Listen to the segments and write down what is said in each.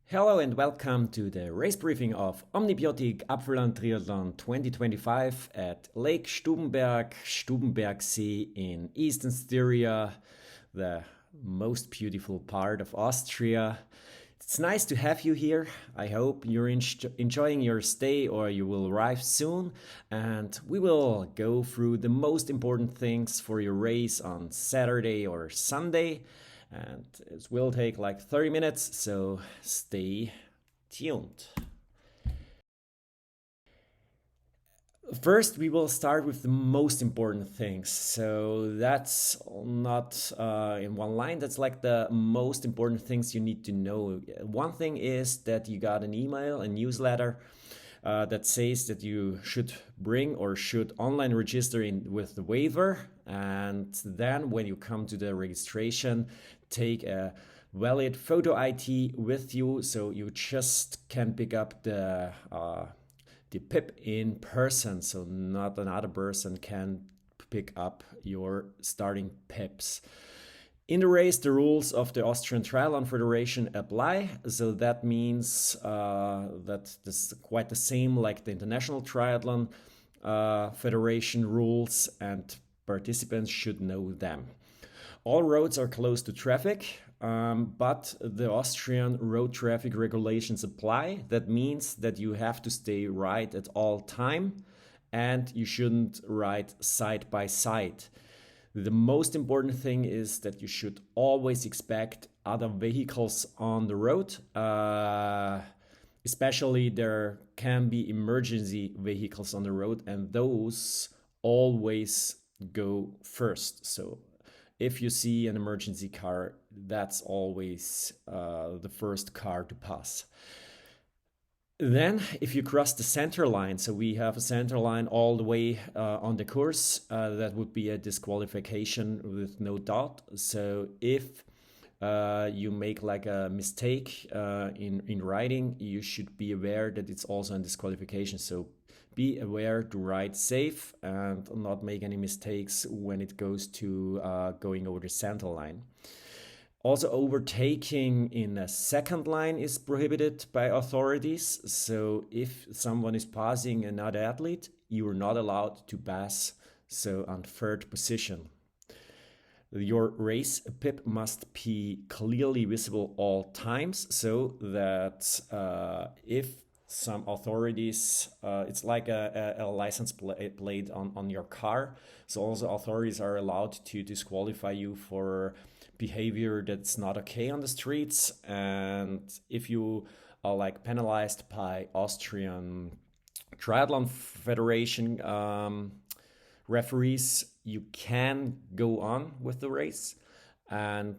Hello and welcome to the race briefing of OMNi-BiOTiC Apfelland Triathlon 2025 at Lake Stubenberg, Stubenbergsee in eastern Styria, the most beautiful part of Austria. It's nice to have you here. I hope you're enjoying your stay or you will arrive soon. And we will go through the most important things for your race on Saturday or Sunday. And it will take like 30 minutes, so stay tuned. First, we will start with the most important things. So that's not in one line. That's like the most important things you need to know. One thing is that you got an email, a newsletter that says that you should bring or should online register in with the waiver. And then when you come to the registration, take a valid photo ID with you so you just can pick up the PIP in person, so not another person can pick up your starting PIPs. In the race, the rules of the Austrian Triathlon Federation apply, so that means that this is quite the same like the International Triathlon Federation rules, and participants should know them. All roads are closed to traffic, but the Austrian road traffic regulations apply. That means that you have to stay right at all time and you shouldn't ride side by side. The most important thing is that you should always expect other vehicles on the road. Especially there can be emergency vehicles on the road, and those always go first. So if you see an emergency car, that's always the first car to pass. Then, if you cross the center line, so we have a center line all the way on the course, that would be a disqualification with no doubt. So if you make like a mistake in riding, you should be aware that it's also a disqualification. So be aware to ride safe and not make any mistakes when it goes to going over the center line. Also, overtaking in a second line is prohibited by authorities. So if someone is passing another athlete, you are not allowed to pass, so on third position. Your race PIP must be clearly visible all times, so that if some authorities, it's like a license plate on your car. So also authorities are allowed to disqualify you for behavior that's not okay on the streets. And if you are like penalized by Austrian Triathlon Federation referees, you can go on with the race and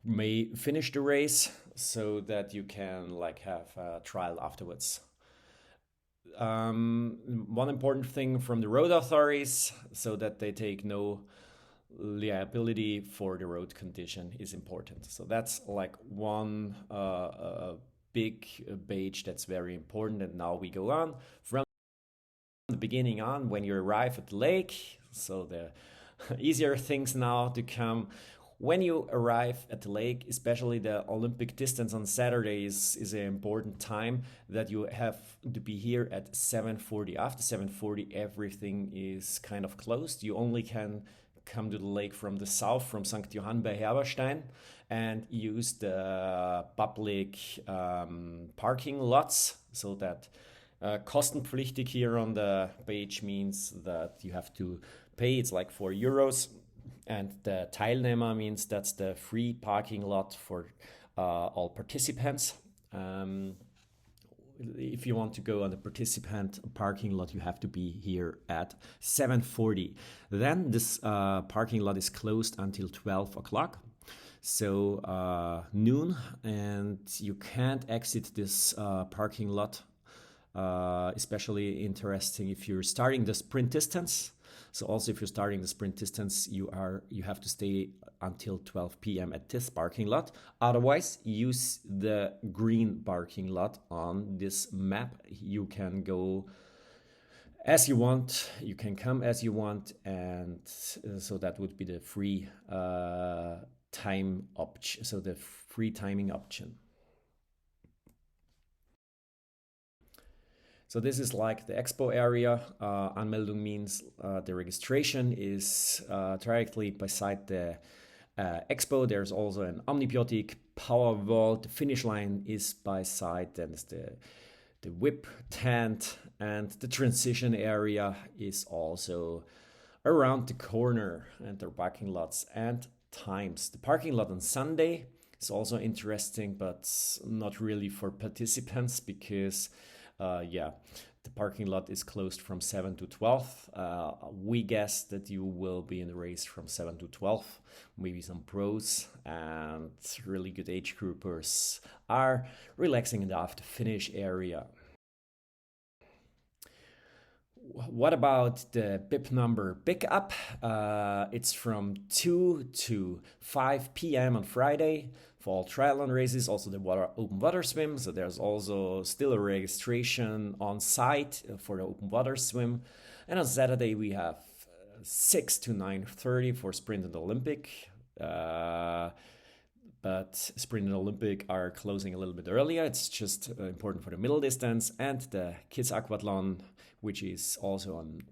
may finish the race so that you can like have a trial afterwards. One important thing from the road authorities, so that they take no liability for the road condition, is important. So that's like one big page that's very important. And now we go on from the beginning on when you arrive at the lake. So the easier things now to come. When you arrive at the lake, especially the Olympic distance on Saturday is an important time, that you have to be here at 7:40. After 7:40, everything is kind of closed. You only can come to the lake from the south, from St. Johann bei Herberstein, and use the public parking lots. So that kostenpflichtig here on the page means that you have to pay. It's like €4. And the Teilnehmer means that's the free parking lot for all participants. If you want to go on the participant parking lot, you have to be here at 7:40. Then this parking lot is closed until 12 o'clock. So noon, and you can't exit this parking lot. Especially interesting if you're starting the sprint distance. So also if you're starting the sprint distance, you have to stay until 12 p.m. at this parking lot. Otherwise, use the green parking lot on this map. You can go as you want, you can come as you want, and so that would be the free time option, so the free timing option. So this is like the Expo area. Anmeldung means the registration is directly beside the Expo. There's also an OMNi-BiOTiC power vault. The finish line is beside. Then it's the whip tent, and the transition area is also around the corner, and the parking lots and times. The parking lot on Sunday is also interesting, but not really for participants because the parking lot is closed from 7 to 12. We guess that you will be in the race from 7 to 12. Maybe some pros and really good age groupers are relaxing in the after finish area. What about the bib number pickup? It's from 2 to 5 p.m. on Friday for all triathlon races, also the open water swim. So there's also still a registration on site for the open water swim. And on Saturday we have 6 to 9:30 for sprint and Olympic. But sprint and Olympic are closing a little bit earlier. It's just important for the middle distance, and the kids aquathlon, which is also on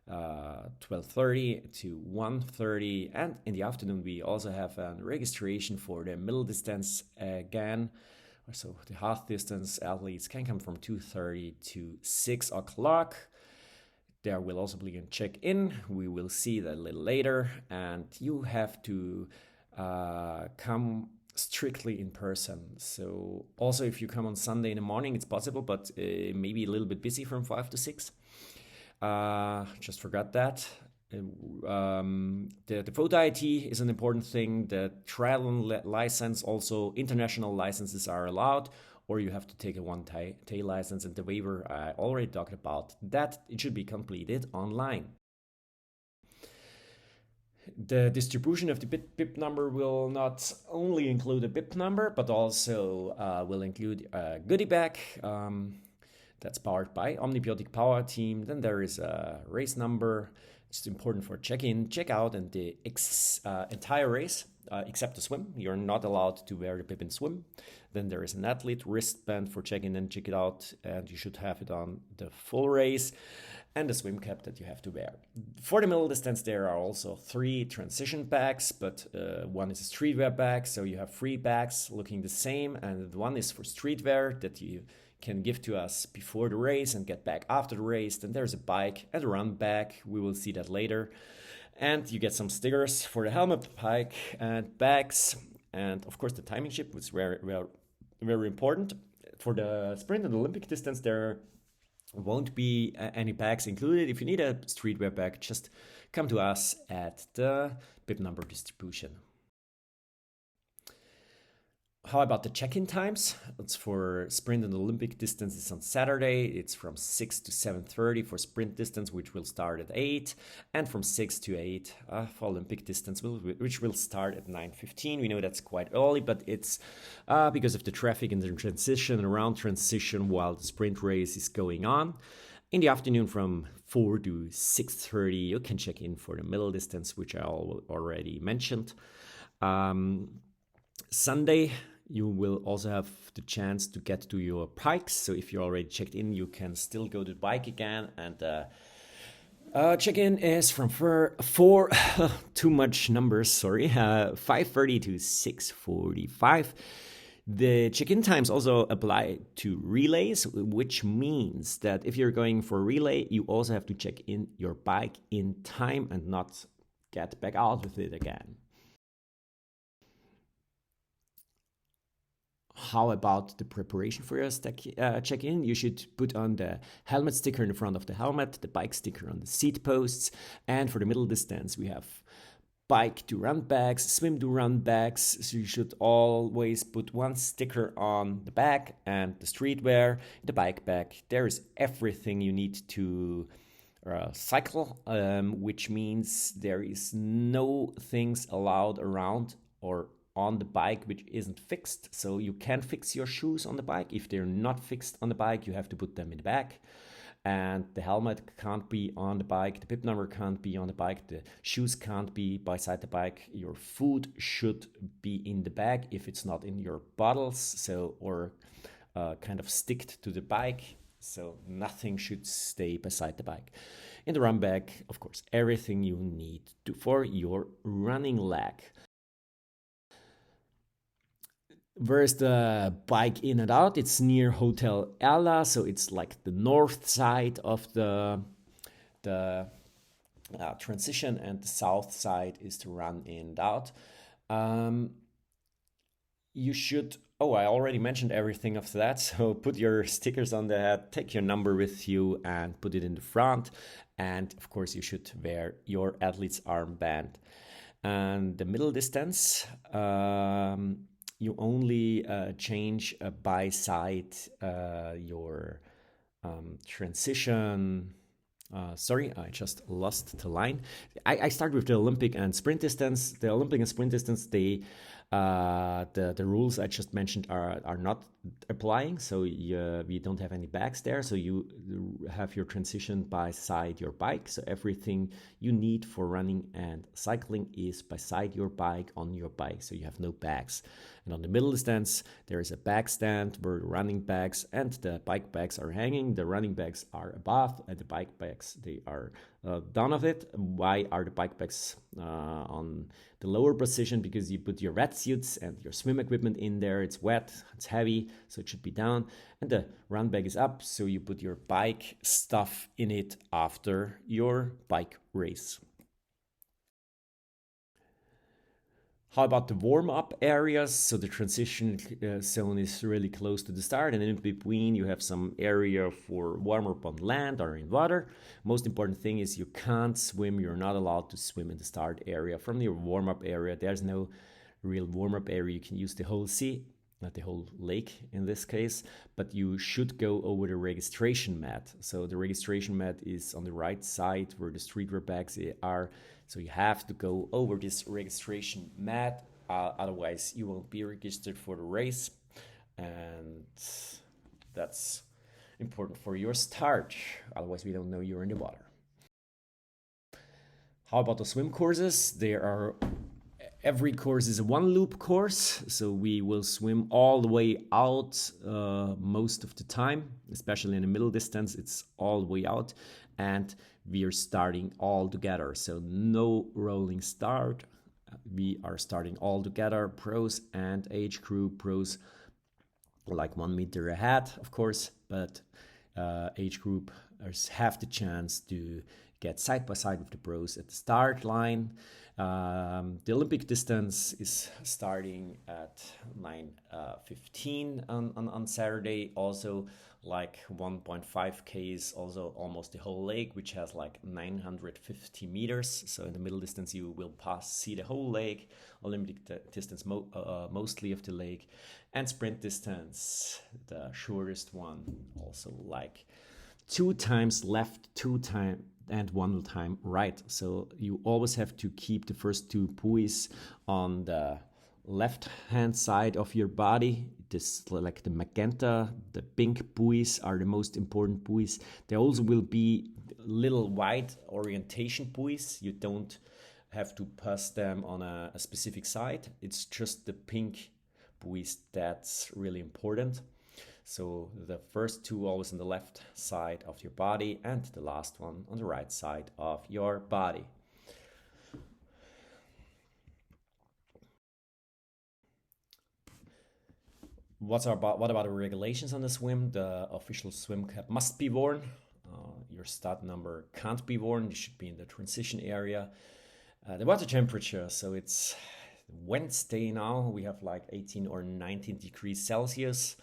12:30 to 1:30, and in the afternoon we also have a registration for the middle distance again. So the half distance athletes can come from 2:30 to 6 o'clock. There will also be a check-in. We will see that a little later, and you have to come strictly in person. So also if you come on Sunday in the morning, it's possible, but maybe a little bit busy from 5 to 6. Just forgot that. The photo ID is an important thing. The triathlon license, also international licenses are allowed, or you have to take a one-day license, and the waiver I already talked about that. It should be completed online. The distribution of the bib number will not only include a bib number, but also will include a goodie bag that's powered by OMNi-BiOTiC Power Team. Then there is a race number. It's important for check-in, check-out, and the entire race, except the swim. You're not allowed to wear the bib and swim. Then there is an athlete wristband for check-in and check-out, and you should have it on the full race, and a swim cap that you have to wear. For the middle distance, there are also 3 transition bags, but one is a streetwear bag, so you have 3 bags looking the same, and one is for streetwear that you can give to us before the race and get back after the race. Then there's a bike and a run bag. We will see that later. And you get some stickers for the helmet, bike, and bags. And of course, the timing chip was very, very, very important. For the sprint and Olympic distance, there won't be any bags included. If you need a streetwear bag, just come to us at the bib number distribution. How about the check-in times? It's for sprint and Olympic distance. It's on Saturday. It's from 6 to 7:30 for sprint distance, which will start at 8, and from 6 to 8 for Olympic distance, which will start at 9:15. We know that's quite early, but it's because of the traffic and the transition, around transition while the sprint race is going on. In the afternoon from 4 to 6:30, you can check in for the middle distance, which I already mentioned. Sunday, you will also have the chance to get to your bikes. So if you're already checked in, you can still go to the bike again. And check-in is from 4 too much numbers, sorry, 5:30 to 6:45. The check-in times also apply to relays, which means that if you're going for a relay, you also have to check in your bike in time and not get back out with it again. How about the preparation for your check-in? You should put on the helmet sticker in the front of the helmet, the bike sticker on the seat posts, and for the middle distance, we have bike to run bags, swim to run bags. So you should always put one sticker on the bag, and the streetwear, the bike bag. There is everything you need to cycle, which means there is no things allowed around or on the bike which isn't fixed. So you can fix your shoes on the bike. If they're not fixed on the bike, you have to put them in the bag. and the helmet can't be on the bike, the bib number can't be on the bike, the shoes can't be beside the bike. Your food should be in the bag if it's not in your bottles, so or kind of stick to the bike, so nothing should stay beside the bike. In the run bag, of course, everything you need for your running leg. Where's the bike in and out? It's near Hotel Ella, so it's like the north side of the transition, and the south side is to run in and out. You should, oh, I already mentioned everything of that, so put your stickers on the head, take your number with you and put it in the front, and of course you should wear your athlete's armband. And the middle distance, you only change by side your transition. Sorry, I just lost the line. I start with the Olympic and sprint distance. The Olympic and sprint distance, the rules I just mentioned are not applying. So we don't have any bags there. So you have your transition beside your bike. So everything you need for running and cycling is beside your bike, on your bike. So you have no bags. And on the middle distance, there is a bag stand where the running bags and the bike bags are hanging. The running bags are above, and the bike bags, they are down of it. Why are the bike bags on the lower position? Because you put your wetsuits and your swim equipment in there. It's wet, it's heavy, so it should be down. And the run bag is up, so you put your bike stuff in it after your bike race. How about the warm-up areas? So the transition zone is really close to the start, and in between you have some area for warm-up on land or in water. Most important thing is you can't swim. You're not allowed to swim in the start area. From your warm-up area, there's no real warm-up area. You can use the whole sea, not the whole lake in this case, but you should go over the registration mat. So the registration mat is on the right side where the streetwear bags are. So you have to go over this registration mat, otherwise you won't be registered for the race, and that's important for your start. Otherwise we don't know you're in the water. How about the swim courses? Every course is a one loop course, so we will swim all the way out most of the time, especially in the middle distance, it's all the way out, and we are starting all together, so no rolling start. We are starting all together, pros and age group. Pros like 1 meter ahead, of course, but age groupers have the chance to get side by side with the pros at the start line. The Olympic distance is starting at 9:15 on Saturday. Also, like 1.5 Ks, also almost the whole lake, which has like 950 meters. So in the middle distance, you will see the whole lake. Olympic distance, mostly of the lake, and sprint distance, the shortest one, also like 2 times left, 2 times and 1 time right. So you always have to keep the first 2 buoys on the left hand side of your body. This, like the magenta, the pink buoys are the most important buoys. There also will be little white orientation buoys. You don't have to pass them on a specific side. It's just the pink buoys that's really important. So the first 2 always on the left side of your body, and the last one on the right side of your body. What about the regulations on the swim? The official swim cap must be worn. Your start number can't be worn. You should be in the transition area. The water temperature, so it's Wednesday now. We have like 18 or 19 degrees Celsius.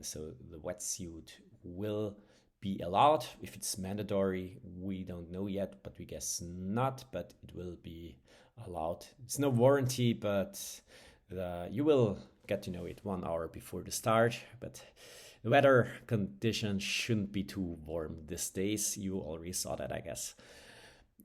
So the wetsuit will be allowed. If it's mandatory, we don't know yet, but we guess not, but it will be allowed. It's no warranty, but you will get to know it 1 hour before the start. But the weather conditions shouldn't be too warm these days. You already saw that, I guess.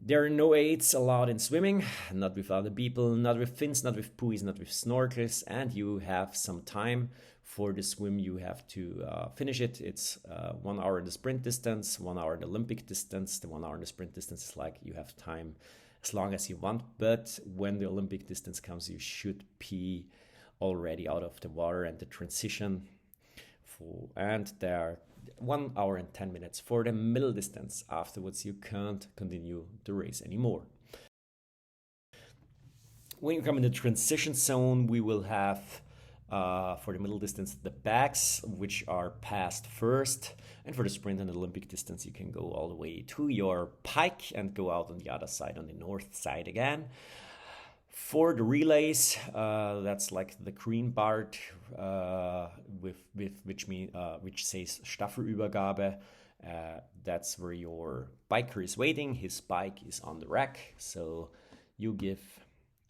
There are no aids allowed in swimming, not with other people, not with fins, not with buoys, not with snorkels, and you have some time for the swim. You have to finish it. It's 1 hour in the sprint distance, 1 hour in the Olympic distance. The 1 hour in the sprint distance is like you have time as long as you want, but when the Olympic distance comes, you should be already out of the water, and the transition and there are 1 hour and 10 minutes for the middle distance. Afterwards, you can't continue the race anymore. When you come in the transition zone, we will have for the middle distance the bags, which are passed first, and for the sprint and the Olympic distance, you can go all the way to your pike and go out on the other side, on the north side again. For the relays, that's like the green part which says Staffelübergabe. That's where your biker is waiting. His bike is on the rack, so you give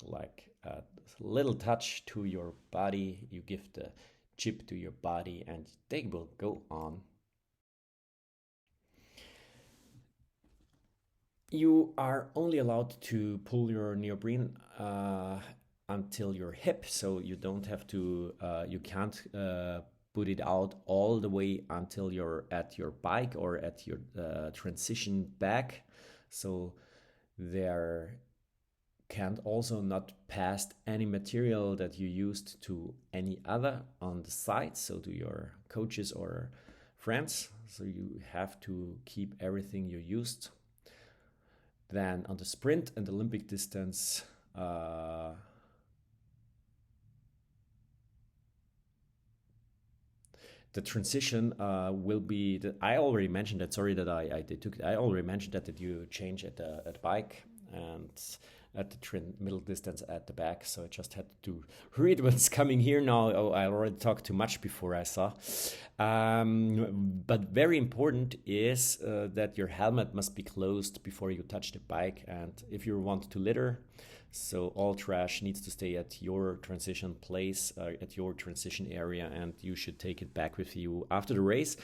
like a little touch to your body. You give the chip to your body, and they will go on. You are only allowed to pull your neoprene until your hip, so you don't have to, you can't put it out all the way until you're at your bike or at your transition back. So there can't also not pass any material that you used to any other on the side, so to your coaches or friends. So you have to keep everything you used. Then on the sprint and Olympic distance, the transition will be. I already mentioned that. Sorry that I took. I already mentioned that you change at the bike and at the middle distance at the back. So I just had to read what's coming here now. Oh, I already talked too much before I saw. But very important is that your helmet must be closed before you touch the bike. And if you want to litter, so all trash needs to stay at your transition place, at your transition area, and you should take it back with you after the race.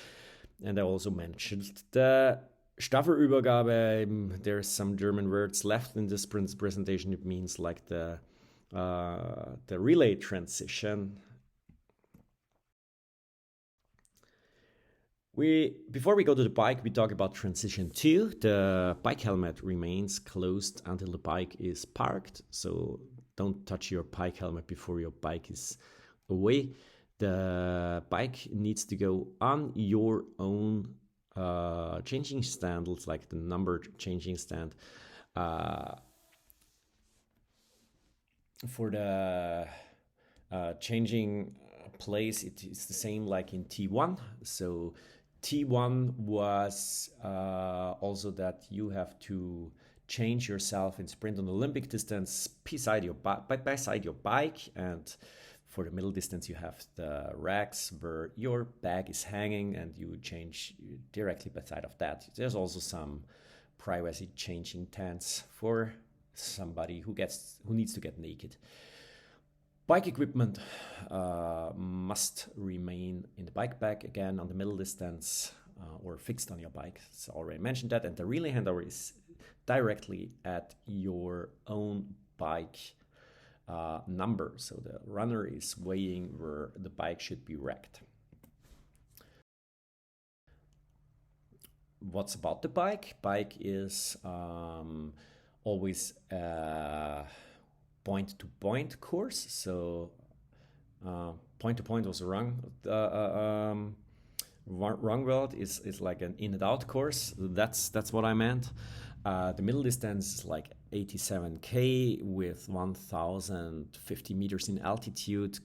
And I also mentioned the Staffelübergabe. There's some German words left in this presentation. It means like the relay transition. Before we go to the bike, we talk about transition 2. The bike helmet remains closed until the bike is parked. So don't touch your bike helmet before your bike is away. The bike needs to go on your own changing stand. It's like the numbered changing stand. For the changing place, it is the same like in T1. So T1 was also that you have to change yourself in sprint on Olympic distance beside your bike, and for the middle distance you have the racks where your bag is hanging, and you change directly beside of that. There's also some privacy changing tents for somebody who needs to get naked. Bike equipment must remain in the bike bag again on the middle distance or fixed on your bike. So I already mentioned that. And the relay handover is directly at your own bike number. So the runner is weighing where the bike should be racked. What's about the bike? Bike is always point-to-point course. So point-to-point was wrong. Wrong word is like an in and out course. That's what I meant. The middle distance is like 87K with 1,050 meters in altitude.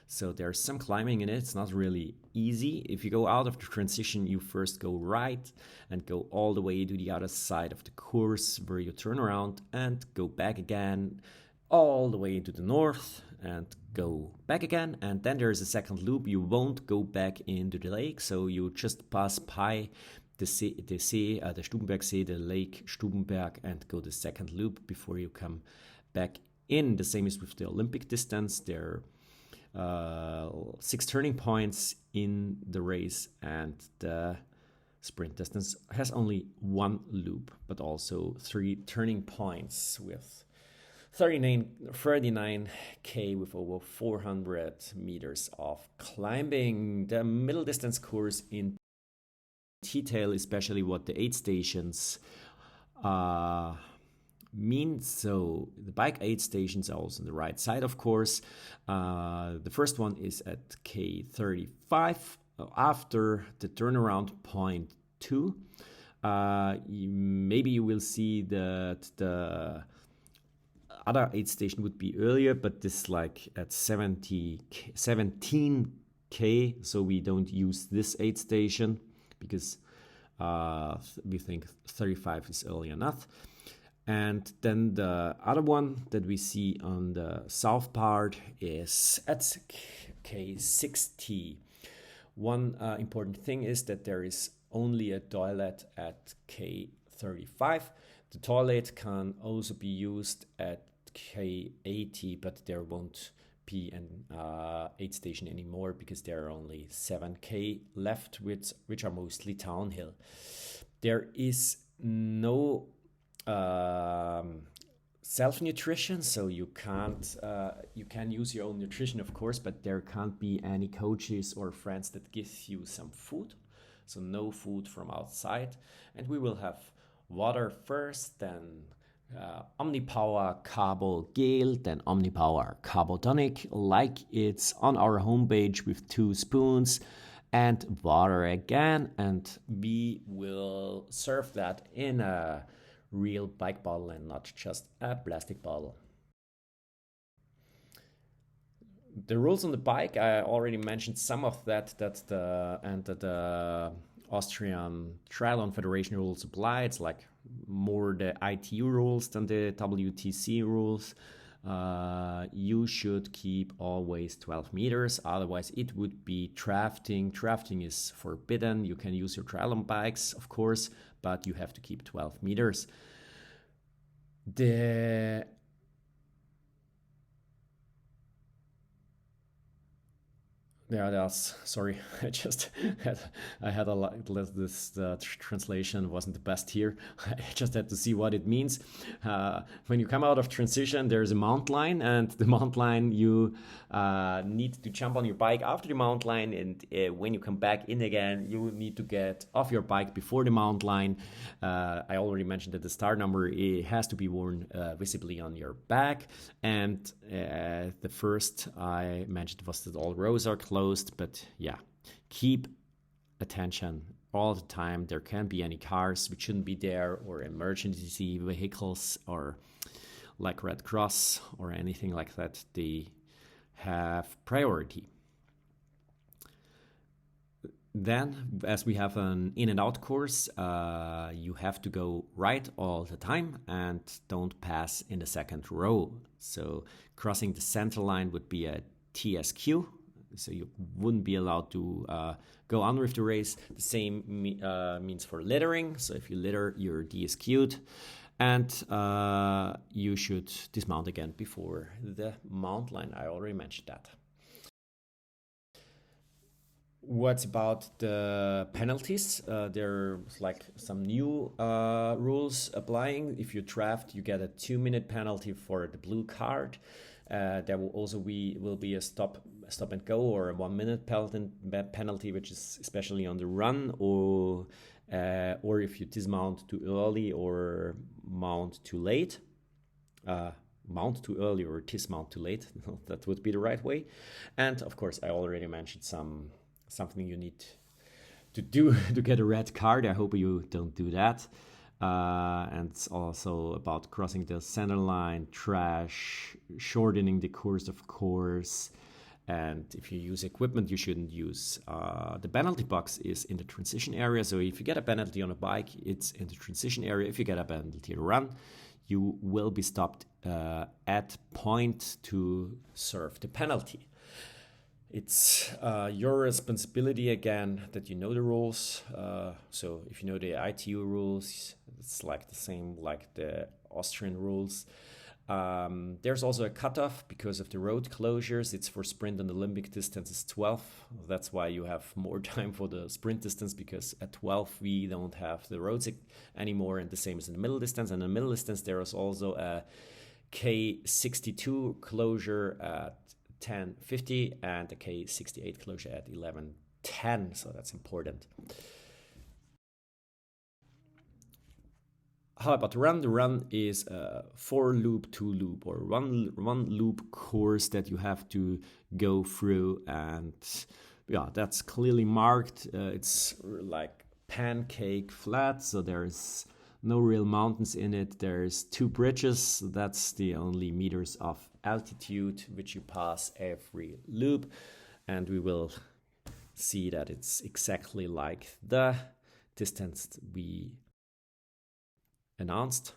So there's some climbing in it. It's not really easy. If you go out of the transition, you first go right and go all the way to the other side of the course where you turn around and go back again, all the way into the north and go back again. And then there's a second loop. You won't go back into the lake, so you just pass by the Stubenberg See, the lake Stubenberg, and go the second loop before you come back in. The same is with the Olympic distance. There are 6 turning points in the race, and the sprint distance, has only one loop, but also 3 turning points with 39K with over 400 meters of climbing. The middle distance course in detail, especially what the aid stations mean. So the bike aid stations are also on the right side, of course. The first one is at K35 after the turnaround point 2. Maybe you will see that the other aid station would be earlier, but this is like at 17K, so we don't use this aid station because we think 35 is early enough. And then the other one that we see on the south part is at K60. One important thing is that there is only a toilet at K35. The toilet can also be used at K80, but there won't be an aid station anymore because there are only 7K left, which are mostly downhill. There is no self-nutrition, so you can't you can use your own nutrition, of course, but there can't be any coaches or friends that give you some food, so no food from outside. And we will have water first, then OMNi-Power Carbo Gel, then OMNi-Power Carbo Tonic, like it's on our homepage, with 2 spoons, and water again. And we will serve that in a real bike bottle and not just a plastic bottle. The rules on the bike, I already mentioned some of that the Austrian Triathlon Federation rules apply. It's like more the ITU rules than the WTC rules. You should keep always 12 meters, otherwise it would be drafting. Drafting is forbidden. You can use your triathlon bikes, of course, but you have to keep 12 meters. Sorry, I had a lot. This translation wasn't the best here. I just had to see what it means. When you come out of transition, there's a mount line, and the mount line you need to jump on your bike after the mount line, and when you come back in again, you need to get off your bike before the mount line. I already mentioned that the start number, it has to be worn visibly on your back, and the first I mentioned was that all rows are closed. But yeah, keep attention all the time. There can't be any cars which shouldn't be there, or emergency vehicles, or like Red Cross or anything like that. They have priority. Then, as we have an in and out course, you have to go right all the time and don't pass in the second row. So crossing the center line would be a TSQ. So you wouldn't be allowed to go on with the race. The same means for littering. So if you litter, you're DSQ'd. And you should dismount again before the mount line. I already mentioned that. What about the penalties? There's like some new rules applying. If you draft, you get a 2-minute penalty for the blue card. There will also will be a stop and go, or a 1-minute penalty, which is especially on the run, or if you dismount too early or mount too late. Mount too early or dismount too late. That would be the right way. And of course, I already mentioned something you need to do to get a red card. I hope you don't do that. And it's also about crossing the center line, trash, shortening the course, of course. And if you use equipment, you shouldn't use. The penalty box is in the transition area. So if you get a penalty on a bike, it's in the transition area. If you get a penalty on a run, you will be stopped at point to serve the penalty. It's your responsibility, again, that you know the rules. So if you know the ITU rules, it's like the same like the Austrian rules. There's also a cutoff because of the road closures. It's for sprint and Olympic distance is 12. That's why you have more time for the sprint distance, because at 12 we don't have the roads anymore, and the same as in the middle distance. And in the middle distance there is also a K62 closure at 10:50 and a K68 closure at 11:10. So that's important. How about the run? The run is a 4-loop, 2-loop, or one loop course that you have to go through, and yeah, that's clearly marked. It's like pancake flat, so there's no real mountains in it. There's 2 bridges. That's the only meters of altitude which you pass every loop, and we will see that it's exactly like the distance we announced.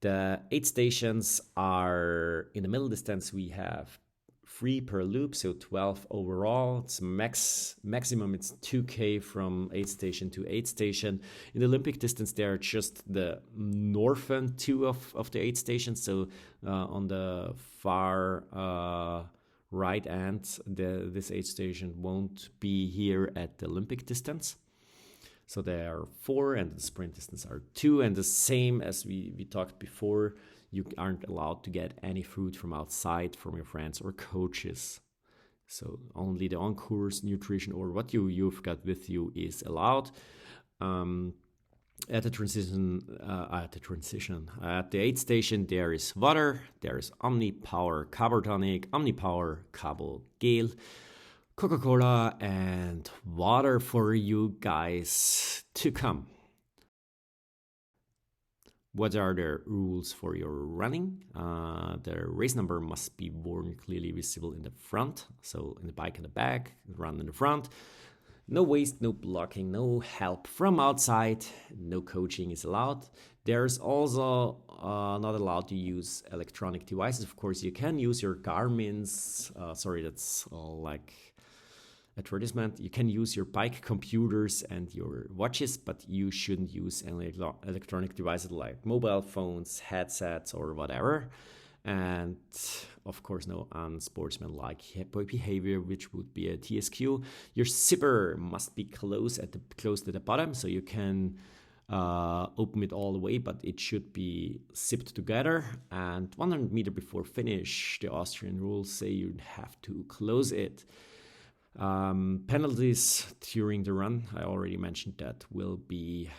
The 8 stations are in the middle distance. We have 3 per loop, so 12 overall. It's maximum. It's 2K from 8 station to 8 station. In the Olympic distance, they are just the northern 2 of the 8 stations. So on the far right end, this 8 station won't be here at the Olympic distance. So there are 4, and the sprint distance are 2. And the same as we talked before, you aren't allowed to get any food from outside from your friends or coaches. So only the on-course nutrition or what you've got with you is allowed. At the 8 station, there is water, there is OMNi-Power Carbotonic, OMNi-Power Carbo Gel, Coca-Cola, and water for you guys to come. What are the rules for your running? The race number must be worn clearly visible in the front, so in the bike in the back, run in the front. No waste, no blocking, no help from outside, no coaching is allowed. There's also not allowed to use electronic devices. Of course, you can use your Garmin's, that's all like advertisement. You can use your bike computers and your watches, but you shouldn't use any electronic devices like mobile phones, headsets, or whatever. And of course, no unsportsmanlike behavior, which would be a TSQ. Your zipper must be closed at the bottom, so you can open it all the way, but it should be zipped together. And 100 meters before finish, the Austrian rules say you have to close it. Penalties during the run, I already mentioned that, will be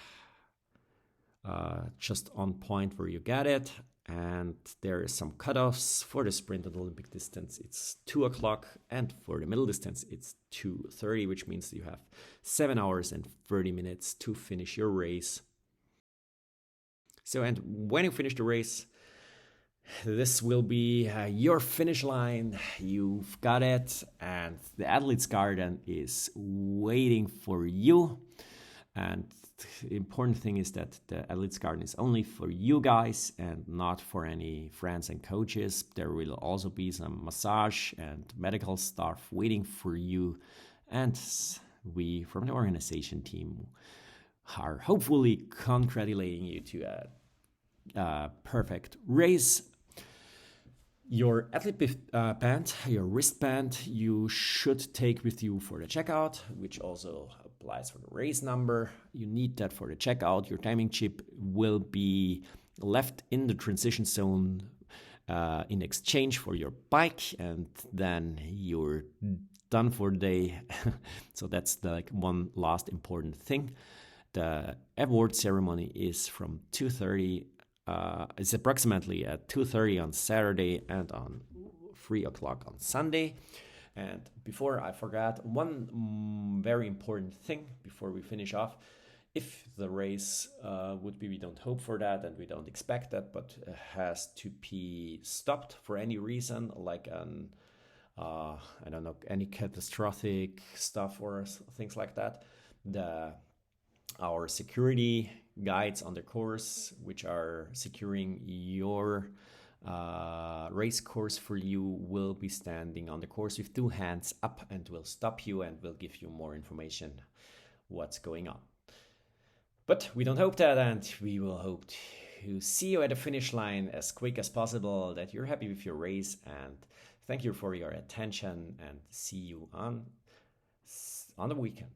just on point where you get it. And there is some cutoffs. For the sprint and Olympic distance, it's 2 o'clock, and for the middle distance, it's 2:30, which means you have 7 hours and 30 minutes to finish your race. So, and when you finish the race, this will be your finish line. You've got it, and the athlete's garden is waiting for you. And the important thing is that the athlete's garden is only for you guys and not for any friends and coaches. There will also be some massage and medical stuff waiting for you. And we from the organization team are hopefully congratulating you to a perfect race. Your athlete band, your wristband, you should take with you for the checkout, which also applies for the race number. You need that for the checkout. Your timing chip will be left in the transition zone in exchange for your bike, and then you're done for the day. So that's one last important thing. The award ceremony is from 2:30. It's approximately at 2:30 on Saturday and on 3 o'clock on Sunday. And before I forgot, one very important thing before we finish off. If the race would be, we don't hope for that and we don't expect that, but has to be stopped for any reason, like I don't know, any catastrophic stuff or things like that, our security guides on the course, which are securing your race course for you, will be standing on the course with 2 hands up and will stop you and will give you more information what's going on. But we don't hope that, and we will hope who see you at the finish line as quick as possible, that you're happy with your race, and thank you for your attention, and see you on the weekend.